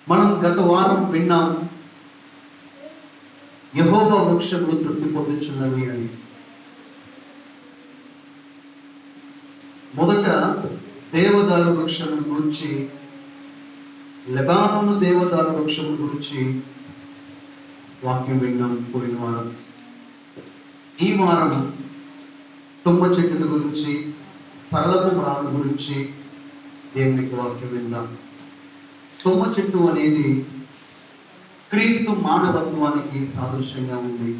మనం గత వారం విన్నాం యెహోవా వృక్షములు తృప్తి పొందుచున్నవి అని. మొదట దేవదారు వృక్షముల గురించి, లెబానోను దేవదారు వృక్షముల గురించి వాక్యం విన్నాం పోయిన వారం. ఈ వారం తుమ్మ చెట్టుల గురించి, సరళపు మ్రాను గురించి దేవునికి వాక్యం విందాం. తుమ్మ చెట్టు అనేది క్రీస్తు మానవత్వానికి సాదృశ్యంగా ఉంది.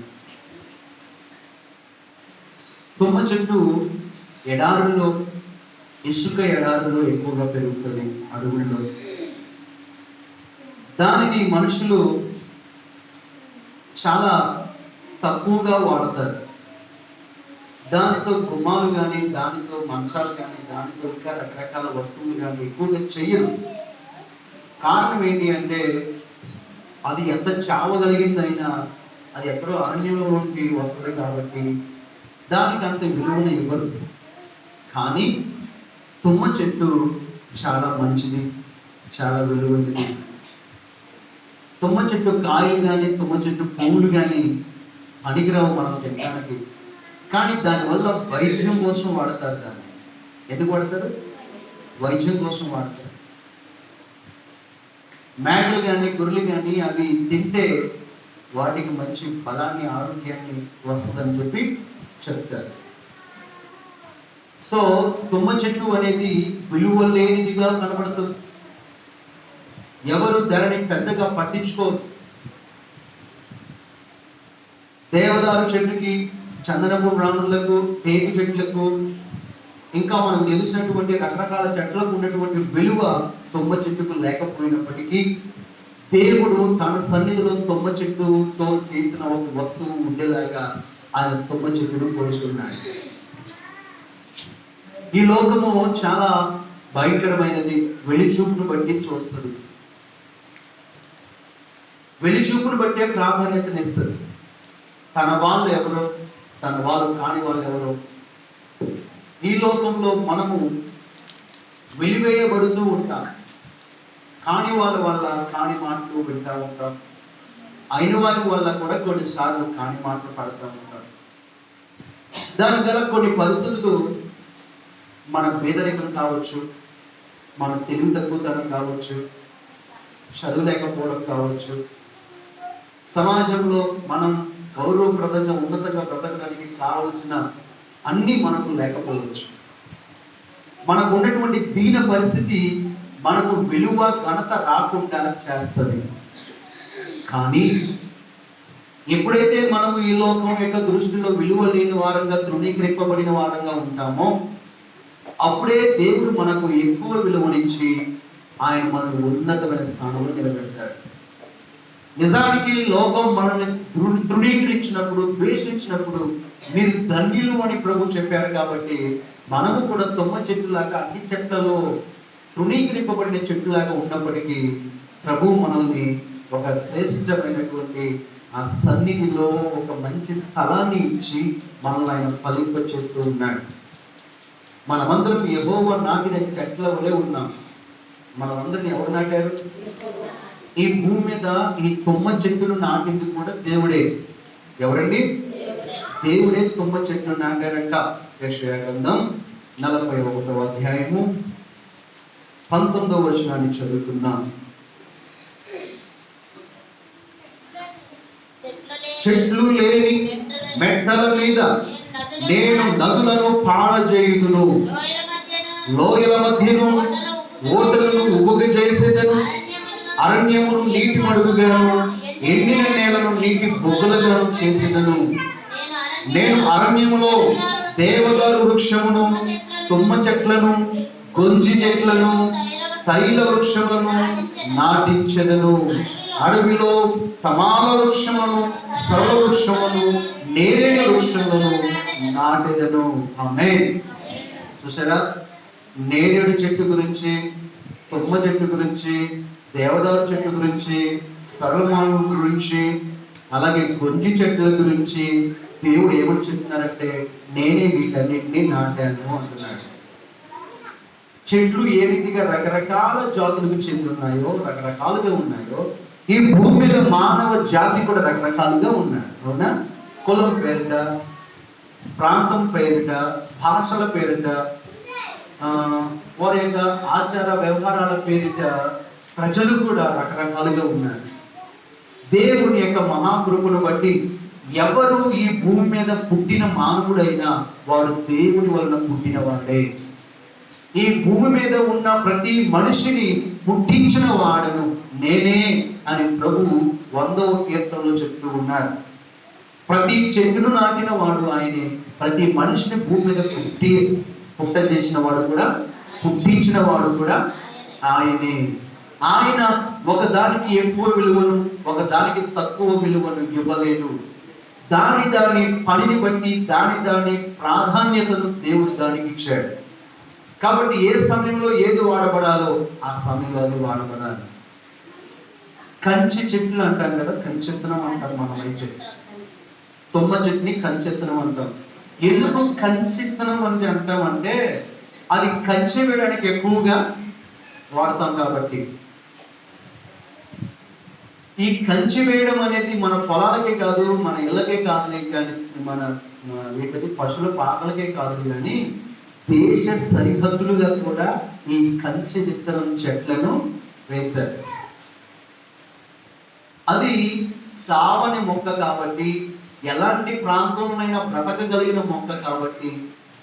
తుమ్మ చెట్టు ఎడారుల్లో, ఇసుక ఎడారుల్లో ఎక్కువగా పెరుగుతుంది, అడవుల్లో. దానిని మనుషులు చాలా తక్కువగా వాడతారు. దానితో గుమ్మాలు కానీ, దానితో మంచాలు కానీ, దానితో ఇంకా రకరకాల వస్తువులు కానీ ఎక్కువగా చెయ్యరు. కారణం ఏంటి అంటే, అది ఎంత చావగలిగిందైనా అది ఎక్కడో అరణ్యంలోకి వస్తుంది కాబట్టి దానికి అంత విలువను ఇవ్వరు. కానీ తుమ్మ చెట్టు చాలా మంచిది, చాలా విలువైనది. తుమ్మ చెట్టు కాయలు కానీ, తుమ్మ చెట్టు పువ్వులు కానీ పనికిరావు మనం తినడానికి. కానీ దానివల్ల వైద్యం కోసం వాడతారు. దాన్ని ఎందుకు వాడతారు? వైద్యం కోసం వాడతారు. మేకలు కానీ, గొర్రెలు కానీ అవి తింటే వాటికి మంచి బలాన్ని, ఆరోగ్యాన్ని వస్తుందని చెప్పి చెప్తారు. సో తుమ్మ చెట్టు అనేది విలువ లేనిదిగా కనబడుతుంది. ఎవరు ధరని పెద్దగా పట్టించుకోరు. దేవదారు చెట్టుకి, చందనపు మ్రానులకు, టేకు చెట్లకు, ఇంకా మనకు తెలిసినటువంటి రకరకాల చెట్లకు ఉన్నటువంటి విలువ తుమ్మ చెట్టుకు లేకపోయినప్పటికీ దేవుడు తన సన్నిధిలో తుమ్మ చెట్టుతో చేసిన ఒక వస్తువు ఉండేలాగా ఆయన తుమ్మ చెట్టును పోల్చుకున్నాడు. ఈ లోకము చాలా భయంకరమైనది. వెలిచూపును బట్టి చూస్తుంది, వెలిచూపును బట్టే ప్రాధాన్యతనిస్తుంది. తన వాళ్ళు ఎవరో, తన వాళ్ళు కాని వాళ్ళు ఎవరో. ఈ లోకంలో మనము వెలివేయబడుతూ ఉంటాం. కాని వాళ్ళ వల్ల కాని మాటలు వింటూ ఉంటాం. అయిన వాళ్ళ వల్ల కూడా కొన్నిసార్లు కాని మాటలు పడుతూ ఉంటాం. దాని గల కొన్ని పరిస్థితులు మన పేదరికం కావచ్చు, మన తెలివి తక్కువతనం కావచ్చు, చదువు లేకపోవడం కావచ్చు, సమాజంలో మనం గౌరవప్రదంగా ఉన్నతంగా బ్రతకడానికి కావలసిన అన్నీ మనకు లేకపోవచ్చు. మనకు ఉన్నటువంటి దీన పరిస్థితి మనకు విలువ, ఘనత రాకుండా చేస్తుంది. కానీ ఎప్పుడైతే మనము ఈ లోకం యొక్క దృష్టిలో విలువ లేని వారంగా, తృణీకరింపబడిన వారంగా ఉంటామో అప్పుడే దేవుడు మనకు ఎక్కువ విలువనిచ్చి ఆయన మనకు ఉన్నతమైన స్థానంలో నిలబెడతాడు. నిజానికి లోకం మనల్ని తృణీకరించినప్పుడు, ద్వేషించినప్పుడు మీరు ధన్యులు అని ప్రభు చెప్పారు. కాబట్టి మనము కూడా తుమ్మ చెట్టులాగా, అన్ని చెట్లలో తృణీకరింపబడిన చెట్టులాగా ఉన్నప్పటికీ ప్రభు మనల్ని ఒక శ్రేష్టమైనటువంటి ఆ సన్నిధిలో ఒక మంచి స్థలాన్ని ఇచ్చి మనల్ని ఆయన ఫలింప చేస్తూ ఉన్నాడు. మనమందరం యెహోవా నాటిన చెట్ల వలె ఉన్నాం. మనమందరిని ఎవరు నాటారు? ఈ భూమి మీద ఈ తుమ్మ చెట్టును నాటింది కూడా దేవుడే. ఎవరండి? దేవుడే తుమ్మ చెట్టును నాటారంట. యెషయా గ్రంథం 41వ అధ్యాయము 19వ వచనాన్ని చదువుకుందాం. చెట్లు లేని మెట్టల మీద నేను నదులను పారజేయుదును, లోయల మధ్యను ఓటలను ఉబ్బుగజేసేదను, అరణ్యమును నీటి మడుగుగాను, ఎండిన నేలను నీటి బొగ్గులుగాను చేసేదను. నేను అరణ్యములో దేవదారు వృక్షమును, తుమ్మ చెట్లను, గొంజి చెట్లను, తైల వృక్షములను నాటించెదను. అడవిలో తమాల వృక్షములను, సరళ వృక్షములను, నేరేడు వృక్షములను నాటెదను. ఆమేన్. చూసారా? నేరేడు చెట్టు గురించి, తుమ్మ చెట్టు గురించి, దేవదారు చెట్టు గురించి, సరళమాను గురించి, అలాగే గొంజి చెట్ల గురించి దేవుడు ఏమని చెప్తున్నారంటే నేనే వీటన్నింటినీ నాటాను అంటున్నాడు. చెట్లు ఏ రీతిగా రకరకాల జాతులకు చెంది ఉన్నాయో, రకరకాలుగా ఉన్నాయో, ఈ భూమి మీద మానవ జాతి కూడా రకరకాలుగా ఉన్నాయి. అవునా? కులం పేరిట, ప్రాంతం పేరిట, భాషల పేరిట, వారి యొక్క ఆచార వ్యవహారాల పేరిట ప్రజలు కూడా రకరకాలుగా ఉన్నారు. దేవుని యొక్క మహాకృపను బట్టి ఎవరు ఈ భూమి మీద పుట్టిన మానవుడైనా వాడు దేవుని వలన పుట్టిన వాడే. ఈ భూమి మీద ఉన్న ప్రతి మనిషిని పుట్టించిన వాడను నేనే అని ప్రభువు 100వ కీర్తనలో చెప్తూ ఉన్నారు. ప్రతి చెట్టును నాటిన వాడు ఆయనే. ప్రతి మనిషిని భూమి మీద పుట్ట చేసిన వాడు కూడా, పుట్టించిన వాడు కూడా ఆయనే. ఆయన ఒకదానికి ఎక్కువ విలువను, ఒకదానికి తక్కువ విలువను ఇవ్వలేదు. దాని పనిని బట్టి దాని ప్రాధాన్యతను దేవుడు దానికి ఇచ్చాడు. కాబట్టి ఏ సమయంలో ఏది వాడబడాలో ఆ సమయంలో అది వాడబడాలి. కంచి చెట్లు అంటాం కదా, కంచెత్తనం అంటాం మనమైతే. తుమ్మ చెట్టుని కంచెత్తనం అంటాం. ఎందుకు కంచెత్తనం అని అంటామంటే అది కంచె వేయడానికి ఎక్కువగా వాడతాం కాబట్టి. ఈ కంచె వేయడం అనేది మన పొలాలకే కాదు, మన ఇళ్ళకే కాదులే, కానీ మన వీటికి పశువుల పాకలకే కాదు, కానీ దేశ సరిహద్దులుగా కూడా ఈ కంచె విత్తనం చెట్లను వేశారు. అది చావని మొక్క కాబట్టి, ఎలాంటి ప్రాంతంలోనైనా బ్రతకగలిగిన మొక్క కాబట్టి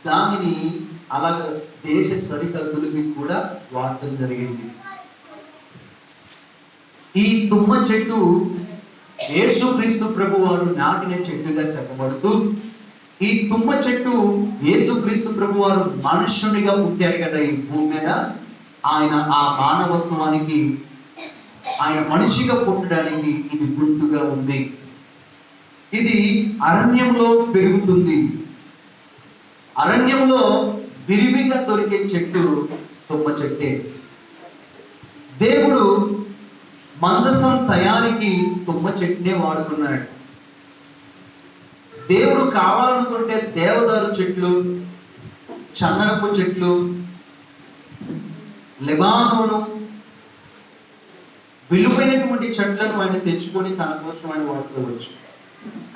దానిని అలాగ దేశ సరిహద్దులకి కూడా వాడటం జరిగింది. ఈ తుమ్మ చెట్టు యేసుక్రీస్తు ప్రభువారు నాటిన చెట్టుగా చెప్పబడుతూ, ఈ తుమ్మ చెట్టు యేసుక్రీస్తు ప్రభువారు మనుష్యునిగా పుట్టారు కదా ఈ భూమి మీద. ఆయన ఆ మానవత్వానికి, ఆయన మనిషిగా పుట్టడానికి ఇది గుర్తుగా ఉంది. ఇది అరణ్యంలో పెరుగుతుంది. అరణ్యంలో విరివిగా దొరికే చెట్టు తుమ్మ చెట్టే. దేవుడు మందసం తయారీకి తుమ్మ చెట్టునే వాడుకున్నాడు. దేవుడు కావాలనుకుంటే దేవదారు చెట్లు, చందనపు చెట్లు, లెబానోను విలువైనటువంటి చెట్లను ఆయన తెచ్చుకొని తన కోసం ఆయన వాడుకోవచ్చు.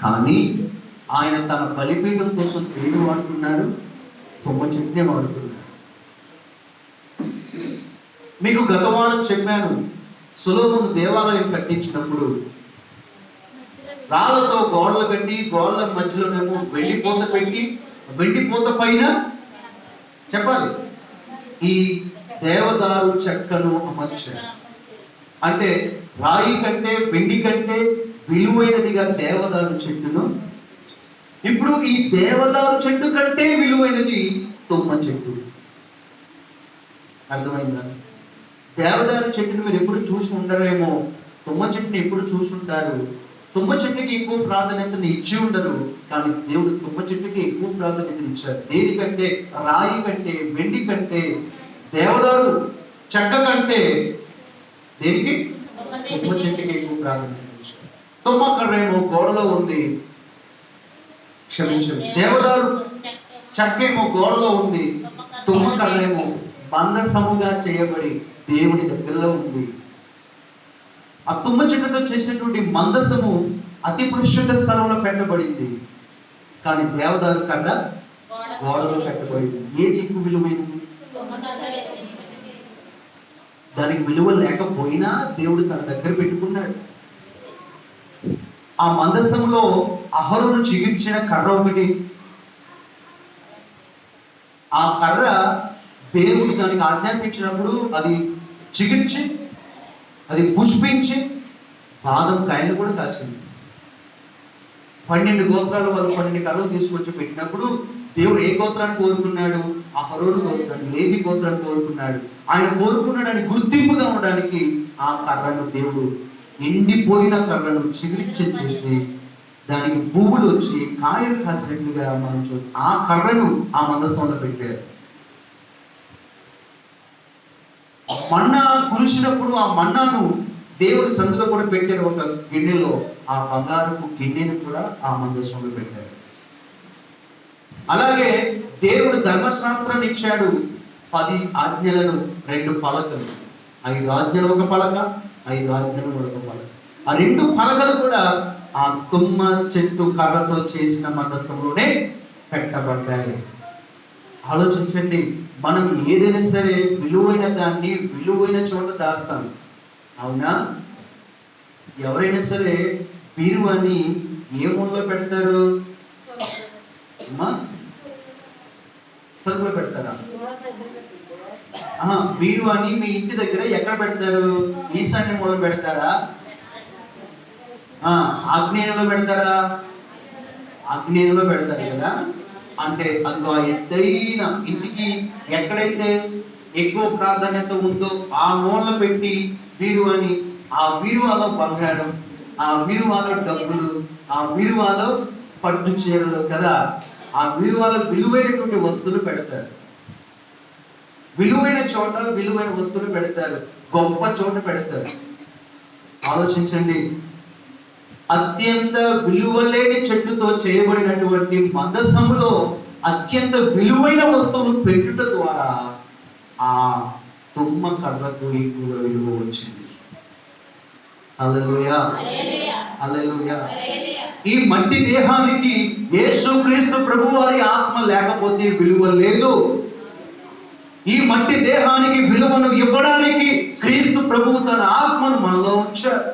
కానీ ఆయన తన బలిపీఠం కోసం దేని వాడుకున్నాడు? తుమ్మ చెట్టునే వాడుకున్నాడు. మీకు గత వారం చెప్పాను, సొలొమోను దేవాలయం కట్టించినప్పుడు రాళ్లతో గోడలు కట్టి, గోడల మధ్యలోనేమో వెండిపోత పెట్టి, వెండిపోత పైన చెప్పాలి ఈ దేవదారు చెక్కను అమర్చారు. అంటే రాయి కంటే, వెండి కంటే విలువైనదిగా దేవదారు చెట్టును. ఇప్పుడు ఈ దేవదారు చెట్టు కంటే విలువైనది తుమ్మ చెట్టు. అర్థమైందా? దేవదారు చెట్టును మీరు ఎప్పుడు చూసి ఉండరేమో, తుమ్మ చెట్టుని ఎప్పుడు చూసుంటారు. తుమ్మ చెట్టుకి ఎక్కువ ప్రాధాన్యతను ఇచ్చి ఉండరు, కానీ దేవుడు తుమ్మ చెట్టుకి ఎక్కువ ప్రాధాన్యతను ఇచ్చారు. దేనికంటే? రాయి కంటే, వెండి కంటే, దేవదారు చెక్క కంటే దేనికి? తుమ్మ చెట్టుకి ఎక్కువ ప్రాధాన్యత ఇచ్చారు. తుమ్మ కర్రేమో గోడలో ఉంది, క్షమించండి, దేవదారు చెక్కేమో గోడలో ఉంది, తుమ్మ కర్రేమో మందసముగా చేయబడి దేవుని దగ్గరలో ఉంది. ఆ తుమ్మ చెట్టుతో చేసినటువంటి మందసము అతి పరిశుద్ధ స్థలంలో పెట్టబడింది, కానీ దేవదారు కర్ర గోడలో పెట్టబడింది. ఏది ఎక్కువ విలువైనది? దానికి విలువ లేకపోయినా దేవుడు తన దగ్గర పెట్టుకున్నాడు. ఆ మందసములో అహరోను చిగిర్చిన కర్ర ఒకటి. ఆ కర్ర దేవుడు దానికి ఆజ్ఞాపించినప్పుడు అది చిగిర్చి, అది పుష్పించి బాదం కాయలు కూడా కాసింది. 12 గోత్రాలు వాళ్ళు 12 కర్రలు తీసుకొచ్చి పెట్టినప్పుడు దేవుడు ఏ గోత్రాన్ని కోరుకున్నాడు? అహరోను గోత్రాన్ని, లేవి గోత్రాన్ని కోరుకున్నాడు. ఆయన కోరుకున్నాడని గుర్తింపుగా ఉండడానికి ఆ కర్రను దేవుడు, ఎండిపోయిన కర్రను చిగిర్చి చేసి దానికి పువ్వులు వచ్చి కాయలు కాసినట్లుగా మనం చూస్తాం. ఆ కర్రను ఆ మందసంలో పెట్టారు. మన్నా కురిసినప్పుడు ఆ మన్నాను దేవుడి సందులో కూడా పెట్టారు. ఒక గిన్నెలో ఆ బంగారపు గిన్నెను కూడా ఆ మందసంలో పెట్టారు. అలాగే దేవుడు ధర్మశాస్త్రాన్ని ఇచ్చాడు. 10 ఆజ్ఞలను 2 పలకలు, 5 ఆజ్ఞలు ఒక పలక, 5 ఆజ్ఞలు ఒక పలక. ఆ 2 పలకలు కూడా ఆ తుమ్మ చెట్టు కర్రతో చేసిన మందసంలోనే పెట్టబడ్డాయి. ఆలోచించండి, మనం ఏదైనా సరే విలువైన దాన్ని విలువైన చోట దాస్తాం, అవునా? ఎవరైనా సరే బీరువాని ఏ మూలలో పెడతారు అమ్మా? సరుకులో పెడతారా? బీరువాని మీ ఇంటి దగ్గర ఎక్కడ పెడతారు? ఈశాన్య మూలలో పెడతారా? ఆగ్నేయంలో పెడతారా? ఆగ్నేయంలో పెడతారు కదా. అంటే అందులో ఆ ఎత్తైన ఇంటికి ఎక్కడైతే ఎక్కువ ప్రాధాన్యత ఉందో ఆ మూల పెట్టి బీరువాని, ఆ బీరువాలో బంగారం, ఆ బీరువాలో డబ్బులు, ఆ బీరువాలో పట్టు చీరలు కదా, ఆ బీరువాలో విలువైనటువంటి వస్తువులు పెడతారు. విలువైన చోట విలువైన వస్తువులు పెడతారు, గొప్ప చోట పెడతారు. ఆలోచించండి, అత్యంత విలువలేని చెట్టుతో చేయబడినటువంటి మందసములో అత్యంత విలువైన వస్తువులు పెట్టుట ద్వారా ఆ తుమ్మ కర్రకు ఎక్కువ విలువ వచ్చింది. హల్లెలూయా, హల్లెలూయా. ఈ మట్టి దేహానికి యేసుక్రీస్తు ప్రభువారి ఆత్మ లేకపోతే విలువ లేదు. ఈ మట్టి దేహానికి విలువను ఇవ్వడానికి క్రీస్తు ప్రభువు తన ఆత్మను మనలో ఉంచారు.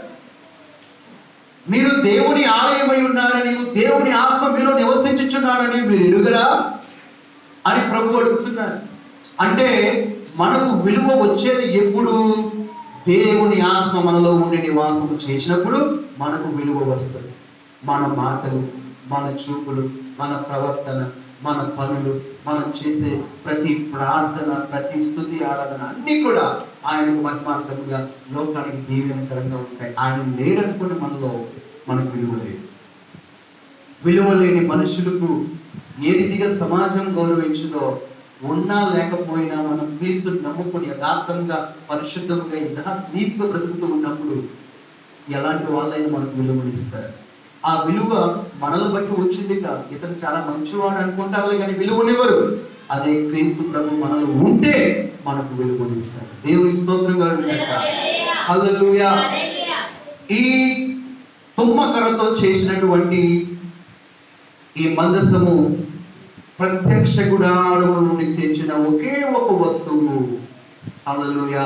మీరు దేవుని ఆలయమై ఉన్నారని, దేవుని ఆత్మ మీలో నివసించుచున్నారని మీరు ఎరుగరా అని ప్రభు అడుగుతున్నారు. అంటే మనకు విలువ వచ్చేది ఎప్పుడు? దేవుని ఆత్మ మనలో ఉండి నివాసము చేసినప్పుడు మనకు విలువ వస్తుంది. మన మాటలు, మన చూపులు, మన ప్రవర్తన, మన పనులు, మనం చేసే ప్రతి ప్రార్థన, ప్రతి స్తుతి, ఆరాధన అన్నీ కూడా ఆయనకు మహిమార్థంగా, లోకానికి దీవెనకరంగా ఉంటాయి. ఆయన లేడనుకుని మనకు విలువ లేదు. విలువ లేని మనుషులకు ఏ రీతిగా సమాజం గౌరవించుదో, ఉన్నా లేకపోయినా మనం క్రీస్తుని నమ్ముకొని యథార్థంగా, పరిశుద్ధంగా, నీతిగా బ్రతుకుతూ ఉన్నప్పుడు ఎలాంటి వాళ్ళైనా మనకు విలువనిస్తారు. ఆ విలువ మనల్ని బట్టి వచ్చింది కాదు. ఇతను చాలా మంచివాడు అనుకుంటారు కానీ విలువనివ్వరు. అదే క్రీస్తు ప్రభు మనలో ఉంటే మనకు విలువనిస్తారు. దేవునికి స్తోత్రం కలుగుగాక. హల్లెలూయా. ఈ తుమ్మకర్రతో చేసినటువంటి ఈ మందసము ప్రత్యక్ష గుడారము నుండి తెచ్చిన ఒకే ఒక వస్తువు. హల్లెలూయా,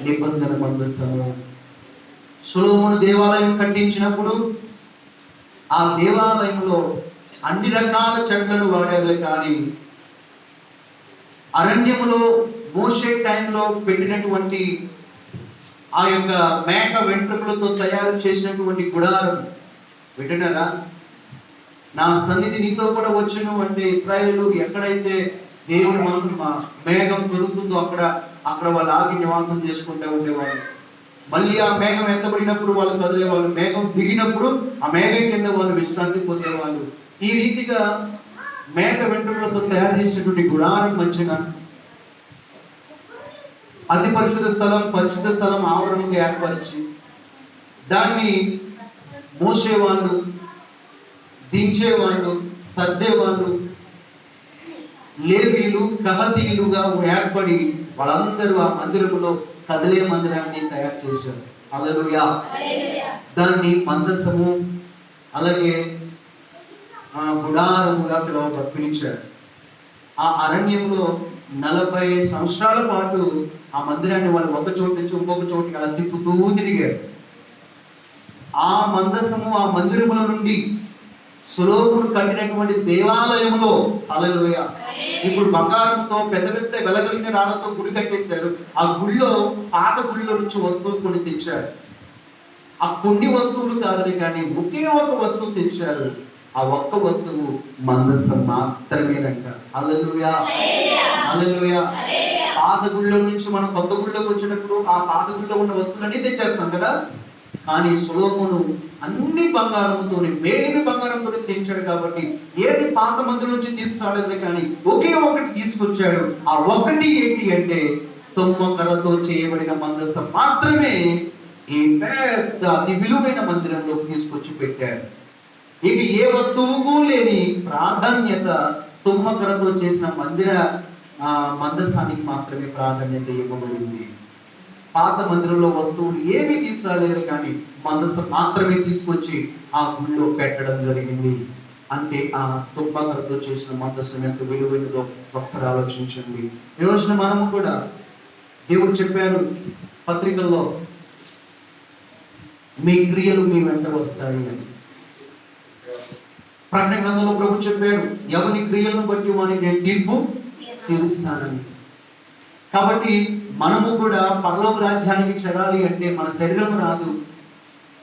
నిబంధన మందసము. సొలొమోను దేవాలయం కట్టించినప్పుడు ఆ దేవాలయంలో అన్ని రకాల చెట్లను వాడారు, కానీ అరణ్యములో మోషే టైంలో పెట్టినటువంటి ఆ యొక్క మేక వెంట్రుకలతో తయారు చేసినటువంటి గుడారం వింటున్నారా? నా సన్నిధి నీతో కూడా వచ్చును అంటే ఇశ్రాయేలు ఎక్కడైతే దేవుని మేఘం దొరుకుతుందో అక్కడ వాళ్ళు ఆగి నివాసం చేసుకుంటూ ఉండేవాళ్ళు. మళ్ళీ ఆ మేఘం ఎత్తబడినప్పుడు వాళ్ళు కదిలేవాళ్ళు, మేఘం దిగినప్పుడు ఆ మేఘం కింద వాళ్ళు విశ్రాంతి పొందేవాళ్ళు. ఈ రీతిగా మేక వెంట్రుకలతో తయారు చేసినటువంటి గుడారం మధ్యన అతి పరిశుద్ధ స్థలం ఆవరణంగా ఏర్పరిచి దాన్ని మోసేవాళ్ళు, దించేవాళ్ళు, సర్దేవాళ్ళు, లేవీలు, కహతీయులుగా ఏర్పడి వాళ్ళందరూ ఆ మందిరములో కదిలే మందిరాన్ని తయారు చేశారు. హల్లెలూయా. దాన్ని మందసము అలాగే గుడారముగా పిలిచారు. ఆ అరణ్యంలో 40 సంవత్సరాల పాటు ఆ మందిరాన్ని వాళ్ళు ఒక చోటు నుంచి ఇంకొక చోటికి అలా తిప్పుతూ తిరిగారు. ఆ మందసము ఆ మందిరముల నుండి సొలొమోను కట్టినటువంటి దేవాలయంలో, హల్లెలూయా, ఇప్పుడు బంగారంతో పెద్ద పెద్ద వెలగలిగిన రాళ్లతో గుడి కట్టేశారు. ఆ గుడిలో పాత గుడిలో నుంచి వస్తువులు కొన్ని తెచ్చారు. ఆ కొన్ని వస్తువులు కాదు కానీ ఒకే ఒక వస్తువు తెచ్చారు. ఆ ఒక్క వస్తువు మందసం మాత్రమేనంట. హల్లెలూయా, హల్లెలూయా. పాత గుడిలో నుంచి మనం కొత్త గుడిలోకి వచ్చినప్పుడు ఆ పాత గుడిలో ఉన్న వస్తువులన్నీ తెచ్చేస్తాం కదా, కానీ సొలొమోను అన్ని బంగారంతోనే, మేలిమి బంగారంతో తెచ్చాడు. కాబట్టి ఏది పాత మందిరం నుంచి తీసుకురాలేదు కానీ ఒకే ఒకటి తీసుకొచ్చాడు. ఆ ఒకటి ఏంటి అంటే తుమ్మకర్రతో చేయబడిన మందసం మాత్రమే ఈ పెద్ద అతి విలువైన మందిరంలోకి తీసుకొచ్చి పెట్టారు. ఇవి ఏ వస్తువుకు లేని ప్రాధాన్యత తుమ్మకర్రతో చేసిన మందసానికి మాత్రమే ప్రాధాన్యత ఇవ్వబడింది. పాత మందిరంలో వస్తువులు ఏమీ తీసుకురాలేదు, కానీ మందసం మాత్రమే తీసుకొచ్చి ఆ గుళ్ళో పెట్టడం జరిగింది. అంటే ఆ తుమ్మకరతో చేసిన మందసం ఎంత విలువైనదో ఒకసారి ఆలోచించండి. ఈ రోజున మనము కూడా, దేవుడు చెప్పారు పత్రికల్లో, మీ క్రియలు మీ వెంట వస్తాయి అని. ప్రకటన గ్రంథంలో ప్రభు చెప్పారు, ఎవరి క్రియలను బట్టి వారికి నేను తీర్పు తీరుస్తానని. కాబట్టి మనము కూడా పరలోక రాజ్యానికి చేరాలి అంటే మన శరీరం రాదు,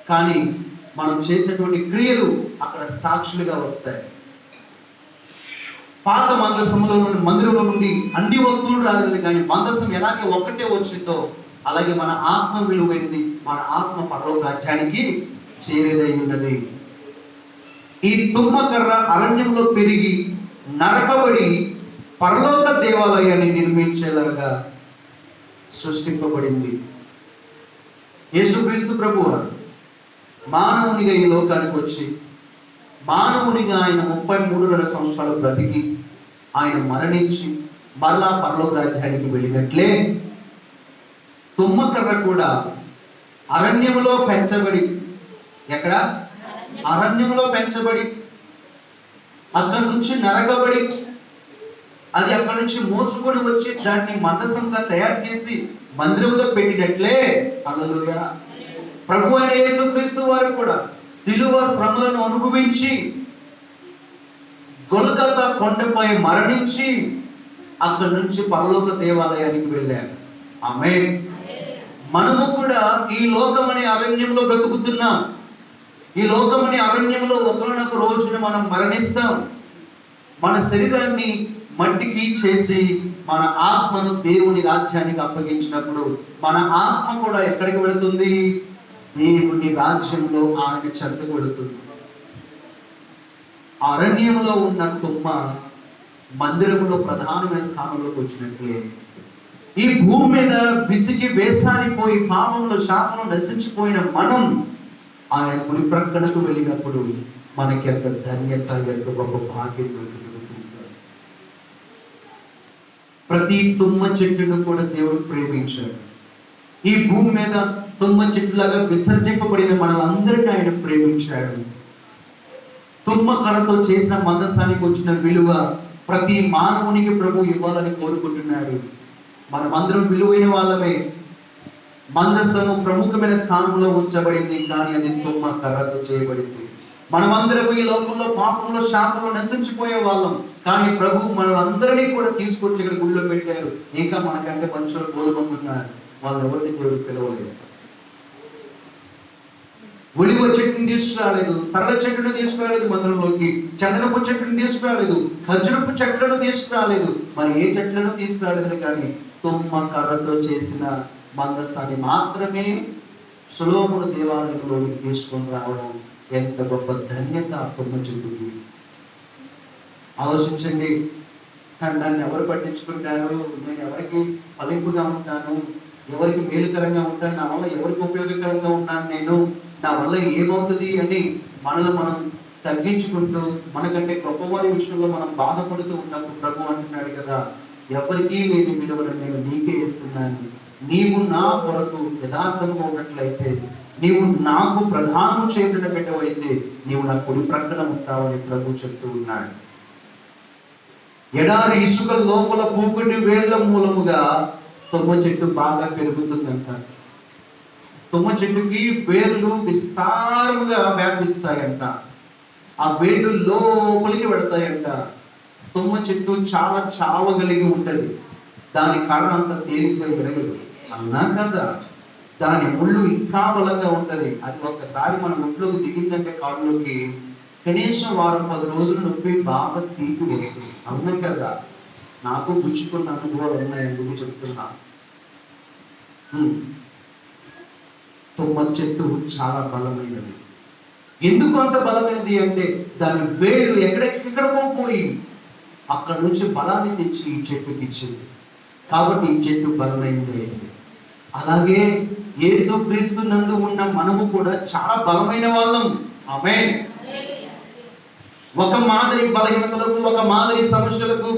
కానీ మనం చేసేటువంటి క్రియలు అక్కడ సాక్షులుగా వస్తాయి. పాత మందిరంలో నుండి అన్ని వస్తువులు రాలేదు, కానీ మందసం ఎలాగే ఒక్కటే వచ్చిందో అలాగే మన ఆత్మ విలువైనది, మన ఆత్మ పరలోక రాజ్యానికి చేరేదై ఉన్నది. ఈ తుమ్మకర్ర అరణ్యంలో పెరిగి నరకబడి పరలోక దేవాలయాన్ని నిర్మించేలాగా సృష్టింపబడింది. యేసుక్రీస్తు ప్రభువు మానవునిగా ఈ లోకానికి వచ్చి, మానవునిగా ఆయన 33 సంవత్సరాలు బ్రతికి, ఆయన మరణించి మరలా పరలోక రాజ్యానికి వెళ్ళినట్లే తుమ్మకర్ర కూడా అరణ్యంలో పెంచబడి, ఎక్కడ? అరణ్యంలో పెంచబడి, అక్కడి నుంచి నరకబడి, అది అక్కడి నుంచి మోసుకొని వచ్చి దాన్ని మందసంగా తయారు చేసి మందిరంలో పెట్టినట్లే, హల్లెలూయా, ప్రభు అయిన యేసుక్రీస్తు వారు కూడా శిలువ శ్రమలను అనుభవించి గొల్గొతా కొండపై మరణించి అక్కడి నుంచి పరలోక దేవాలయానికి వెళ్ళారు. ఆమేన్. మనము కూడా ఈ లోకం అనే అరణ్యంలో బ్రతుకుతున్నాం. ఈ లోకం అనే అరణ్యంలో ఒకనొక రోజున మనం మరణిస్తాం. మన శరీరాన్ని మట్టికి చేసి మన ఆత్మను దేవుని రాజ్యానికి అప్పగించినప్పుడు మన ఆత్మ కూడా ఎక్కడికి వెళుతుంది? దేవుని రాజ్యంలో ఆయన చెంతకు వెళుతుంది. అరణ్యంలో ఉన్న తుమ్మ మందిరంలో ప్రధానమైన స్థానంలోకి వచ్చినట్లే ఈ భూమి మీద విసిగి వేసారిపోయి పాపంలో శాపంలో నశించిపోయిన మనం ఆయన కుడి ప్రక్కనకు వెళ్ళినప్పుడు మనకి ఎంత ధన్యత, ఎంత గొప్ప భాగ్యం దొరుకుతుందో తెలుసా? ప్రతి తుమ్మ చెట్టును కూడా దేవుడు ప్రేమించాడు. ఈ భూమి మీద తుమ్మ చెట్టులాగా విసర్జింపబడిన మనలందరినీ ఆయన ప్రేమించాడు. తుమ్మ కర్రతో చేసిన మందసానికి వచ్చిన విలువ ప్రతి మానవునికి ప్రభు ఇవ్వాలని కోరుకుంటున్నాడు. మనమందరం విలువైన వాళ్ళమే. మందసము ప్రముఖమైన స్థానంలో ఉంచబడింది, కానీ అది తుమ్మ కర్రతో చేయబడింది. మనమందరం ఈ లోకంలో పాపంలో శాపంలో నశించిపోయే వాళ్ళం, కానీ ప్రభు మనలందరినీ కూడా తీసుకొచ్చి ఇక్కడ గుళ్ళో పెట్టారు. ఇంకా మనకంటే మనుషులు గోలుమంది ఉన్నారు, వాళ్ళు ఎవరిని దేవుడు పిలవలేదు. ఒలివ చెట్టుని తీసుకురాలేదు, సరళ చెట్టును తీసుకురాలేదు మందిరంలోకి, చందనపు చెట్టును తీసుకురాలేదు, ఖర్జూరపు చెట్లను తీసుకురాలేదు, మరి ఏ చెట్లను తీసుకురాలేదు, కానీ తుమ్మ కర్రతో చేసిన మందసాన్ని మాత్రమే సొలొమోను దేవాలయంలోకి తీసుకొని రావడం ఎంత గొప్ప ధన్యత ఆ తుమ్మ చెట్టుకి. ఆలోచించండి, నన్ను ఎవరు పట్టించుకుంటారు, నేను ఎవరికి ఫలింపుగా ఉంటాను, ఎవరికి మేలుకరంగా ఉంటాను, నా వల్ల ఎవరికి ఉపయోగకరంగా ఉన్నాను, నేను నా వల్ల ఏమవుతుంది అని మనల్ని మనం తగ్గించుకుంటూ మనకంటే గొప్పవారి విషయంలో మనం బాధపడుతూ ఉన్నప్పుడు ప్రభు అంటున్నాడు కదా, ఎవరికీ లేని విలువను నేను నీకే ఇస్తున్నాను. నీవు నా కొరకు యథార్థంగా ఉన్నట్లయితే, నీవు నాకు ప్రధానం చేయబడిన బిడ్డవైతే నీవు నా కుడి ప్రక్కన ఉంటావని ప్రభు చెప్తూ ఉన్నాడు. ఎడారి ఇసుక లోపల పూకుటి వేళ్ల మూలముగా తుమ్మ చెట్టు బాగా పెరుగుతుందంట. తుమ్మ చెట్టుకి వేర్లు విస్తారముగా వ్యాపిస్తాయంట. ఆ వేళ్ళు లోపలికి పెడతాయంట. తుమ్మ చెట్టు చాలా చావగలిగి ఉంటది. దాని కర్ర అంత తేలిగ్గా ఎరగదు, అన్నా కదా. దాని ముళ్ళు ఇంకా బలంగా ఉంటది. అది ఒక్కసారి మన ఒంట్లోకి దిగిందంటే కారులోకి కనీసం 10 రోజుల నొప్పి బాగా తీపి వస్తుంది, అవునా కదా. నాకు గుచ్చుకున్న అనుభవాలు ఉన్నాయి, ఎందుకు చెప్తున్నా. తుమ్మ చెట్టు చాలా బలమైనది. ఎందుకు అంత బలమైనది అంటే దాని వేరు ఎక్కడెక్కడికో పోయి అక్కడ నుంచి బలాన్ని తెచ్చి ఈ చెట్టుకి ఇచ్చింది. కాబట్టి ఈ చెట్టు బలమైనది అయింది. అలాగే యేసుక్రీస్తు నందు ఉన్న మనము కూడా చాలా బలమైన వాళ్ళం. ఆమేన్. ఒక మాదిరి బలహీనతలకు, ఒక మాదిరి సమస్యలకు,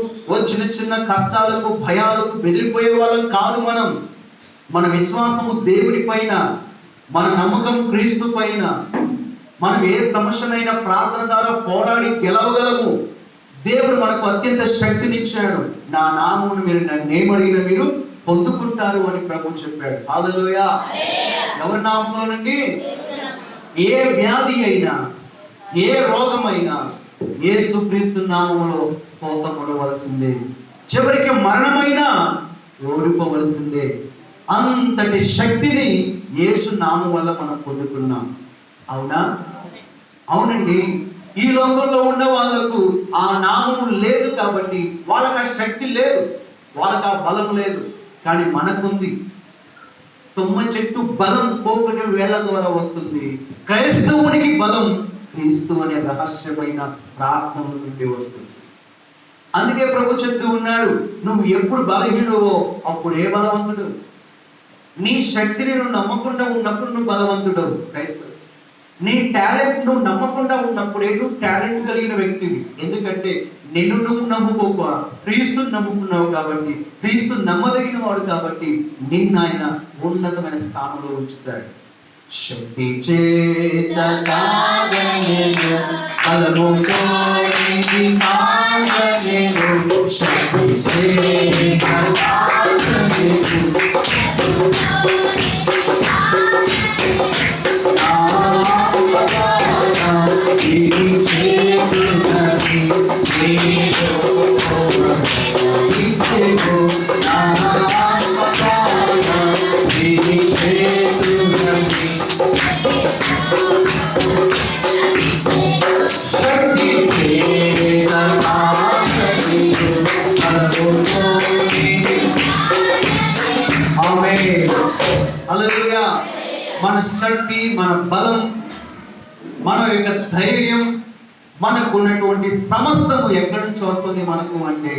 చిన్న చిన్న కష్టాలకు, భయాలకు బెదిరిపోయే వాళ్ళం కాదు మనం. మన విశ్వాసము దేవుని పైన, మన నమ్మకం క్రీస్తు పైన. మనం ఏ సమస్యనైనా ప్రార్థన ద్వారా పోరాడి గెలవగలము. దేవుడు మనకు అత్యంత శక్తినిచ్చాడు. నా నామమును మీరు నన్నేమడిగిన మీరు పొందుకుంటారు అని ప్రభు చెప్పాడు. హల్లెలూయా. ఎవరి నామంలో నుండి? ఏ వ్యాధి అయినా, ఏ రోగమైనా యేసుక్రీస్తు నామములో పోతపడవలసిందే. చివరికి మరణమైనా ఓడిపోవలసిందే. అంతటి శక్తిని యేసు నామం వల్ల మనం పొందుకున్నాం. అవునా? అవునండి. ఈ లోకంలో ఉన్న వాళ్ళకు ఆ నామము లేదు కాబట్టి వాళ్ళకి ఆ శక్తి లేదు, వాళ్ళకి ఆ బలం లేదు. కానీ మనకుంది. తుమ్మ చెట్టు బలం పోకటి వేళ్ల ద్వారా వస్తుంది. క్రైస్తవునికి బలం క్రీస్తు అనే రహస్యమైన ప్రార్థన నుండి వస్తుంది. అందుకే ప్రభు చెప్తూ ఉన్నాడు, నువ్వు ఎప్పుడు బలహీనుడవో అప్పుడే బలవంతుడు. నీ శక్తిని నువ్వు నమ్మకుండా ఉన్నప్పుడు నువ్వు బలవంతుడవు. క్రైస్తవు నీ టాలెంట్ నువ్వు నమ్మకుండా ఉన్నప్పుడే నువ్వు టాలెంట్ కలిగిన వ్యక్తివి. ఎందుకంటే నిన్ను నువ్వు నమ్ముకోక క్రీస్తుని నమ్ముకున్నావు కాబట్టి, క్రీస్తు నమ్మదగిన వాడు కాబట్టి నిన్ను ఆయన ఉన్నతమైన స్థానంలో ఉంచుతాడు. శక్తి చేత కాగనేను, బలముతో నీది కాగనేను. శక్తి చేత కాగనేను, హల్లెలూయా. మన శక్తి, మన బలం, మన యొక్క ధైర్యం, మనకున్నటువంటి సమస్తము ఎక్కడి నుంచి వస్తుంది మనకు అంటే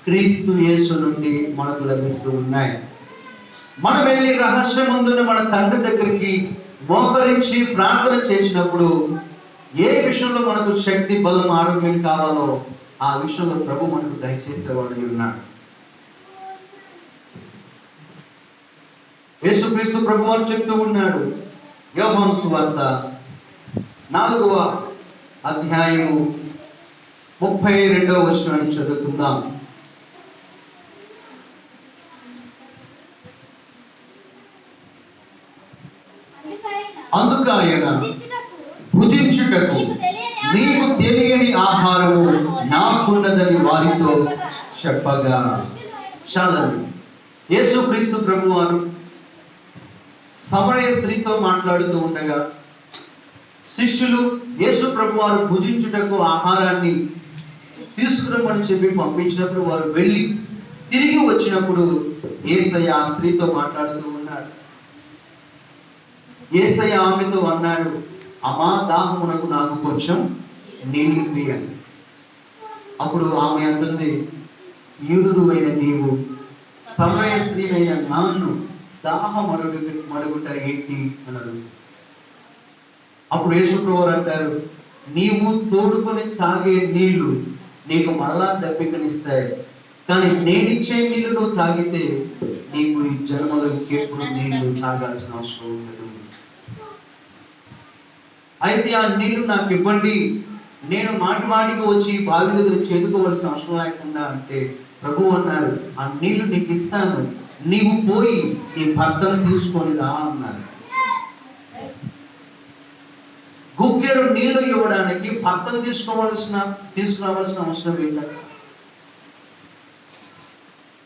క్రీస్తు యేసు నుండి మనకు లభిస్తూ ఉన్నాయి. మనం వెళ్ళి రహస్యమందున మన తండ్రి దగ్గరికి మోకరించి ప్రార్థన చేసినప్పుడు ఏ విషయంలో మనకు శక్తి, బలం, ఆరోగ్యం కావాలో ఆ విషయంలో ప్రభు మనకు దయచేసేవాడు ఉన్నాడు. యేసుక్రీస్తు ప్రభు వారు చెప్తూ ఉన్నాడు. యోహాను సువార్త 4వ అధ్యాయము 32వ వచనాన్ని చదువుకుందాం. అందుకాయన భుజించుటకు నీకు తెలియని ఆహారము నాకున్నదని వారితో చెప్పగా. చాలండి. యేసుక్రీస్తు ప్రభు వారు సమరయ స్త్రీతో మాట్లాడుతూ ఉండగా శిష్యులు యేసు ప్రభు వారు భుజించుటకు ఆహారాన్ని తీసుకురమ్మని చెప్పి పంపించినప్పుడు వారు వెళ్ళి తిరిగి వచ్చినప్పుడు యేసయ్య ఆ స్త్రీతో మాట్లాడుతూ ఉన్నాడు. యేసయ్య ఆమెతో అన్నాడు, అమ్మా, దాహమునకు నాకు కొంచెం నీళ్ళు అని. అప్పుడు ఆమె అంటుంది, యూదుడు అయిన నీవు సమరయ స్త్రీనైన నన్ను దాహం మడుగుట ఏంటి అని అడుగుతుంది. అప్పుడు యేసుప్రభువు అంటారు, నీవు తోడుకొని తాగే నీళ్లు నీకు మరలా దప్పికనిస్తాయి, కానీ నేనిచ్చే నీళ్లు నువ్వు తాగితే నీకు ఈ జన్మలో ఇంకెప్పుడు నీళ్లు తాగాల్సిన అవసరం ఉండదు. అయితే ఆ నీళ్లు నాకు ఇవ్వండి, నేను మాటి మాటికి వచ్చి బావి దగ్గర చేదుకోవాల్సిన అవసరం లేకుండా అంటే ప్రభువు అన్నారు, ఆ నీళ్లు నీకు ఇస్తాను, నీవు పోయి నీ భర్తను తీసుకొని రా అన్నారు. గుక్కెడు నీళ్లు ఇవ్వడానికి భర్తను తీసుకురావాల్సిన అవసరం ఏంటంటే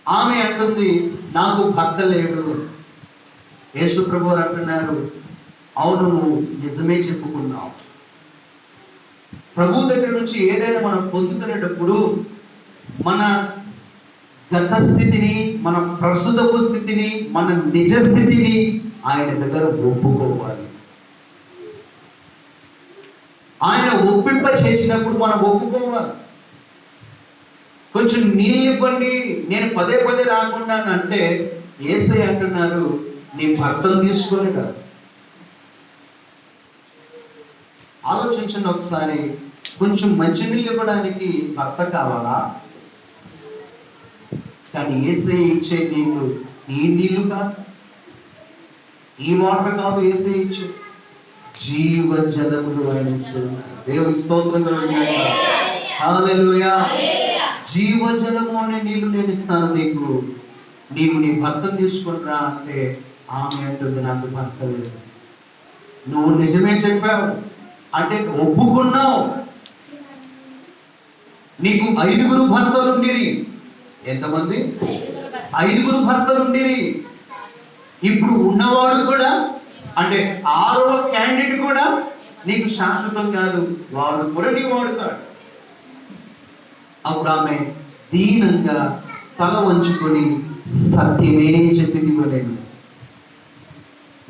ఆమె అంటుంది, నాకు భర్త లేడు. యేసు ప్రభువు అంటున్నారు, అవును, నువ్వు నిజమే చెప్పుకున్నావు. ప్రభు దగ్గర నుంచి ఏదైనా మనం పొందుకునేటప్పుడు మన గత స్థితిని, మన ప్రస్తుతపు స్థితిని, మన నిజ స్థితిని ఆయన దగ్గర ఒప్పుకోవాలి. ఆయన ఒప్పింప చేసినప్పుడు మనం ఒప్పుకోవాలి. కొంచెం నీళ్ళు ఇవ్వండి, నేను పదే పదే రాకుండా అంటే యేసయ్య అంటున్నారు, నీ భర్తను తీసుకొని రా. ఆలోచించండి ఒకసారి. కొంచెం మంచినీళ్ళు ఇవ్వడానికి భర్త కావాలా? కానీ యేసయ్య ఇచ్చే నీళ్లు ఈ నీళ్లు కాదు, ఈ వాటర్ కాదు. యేసయ్య ఇచ్చే జీవ జలములు ఆయన ఇస్తున్నారు. దేవునికి స్తోత్రం కలుగుగాక. హల్లెలూయా. జీవ జలము అనే నీళ్లు నేను ఇస్తాను నీకు, నీవు నీ భర్తను తీసుకుంటరా అంటే ఆమె అంటుంది, నాకు భర్త లేదు. నువ్వు నిజమే చెప్పావు అంటే ఒప్పుకున్నావు. నీకు 5 భర్తలుండిరి. ఎంతమంది? 5 భర్తలుండిరి. ఇప్పుడు ఉన్నవాడు కూడా అంటే 6వ క్యాండిడేట్ కూడా నీకు శాశ్వతం కాదు, వాడు కూడా నీ వాడు కాడు. అప్పుడు ఆమె దీనంగా తల వంచుకొని సత్యమే చెప్పిదివ్వలేను.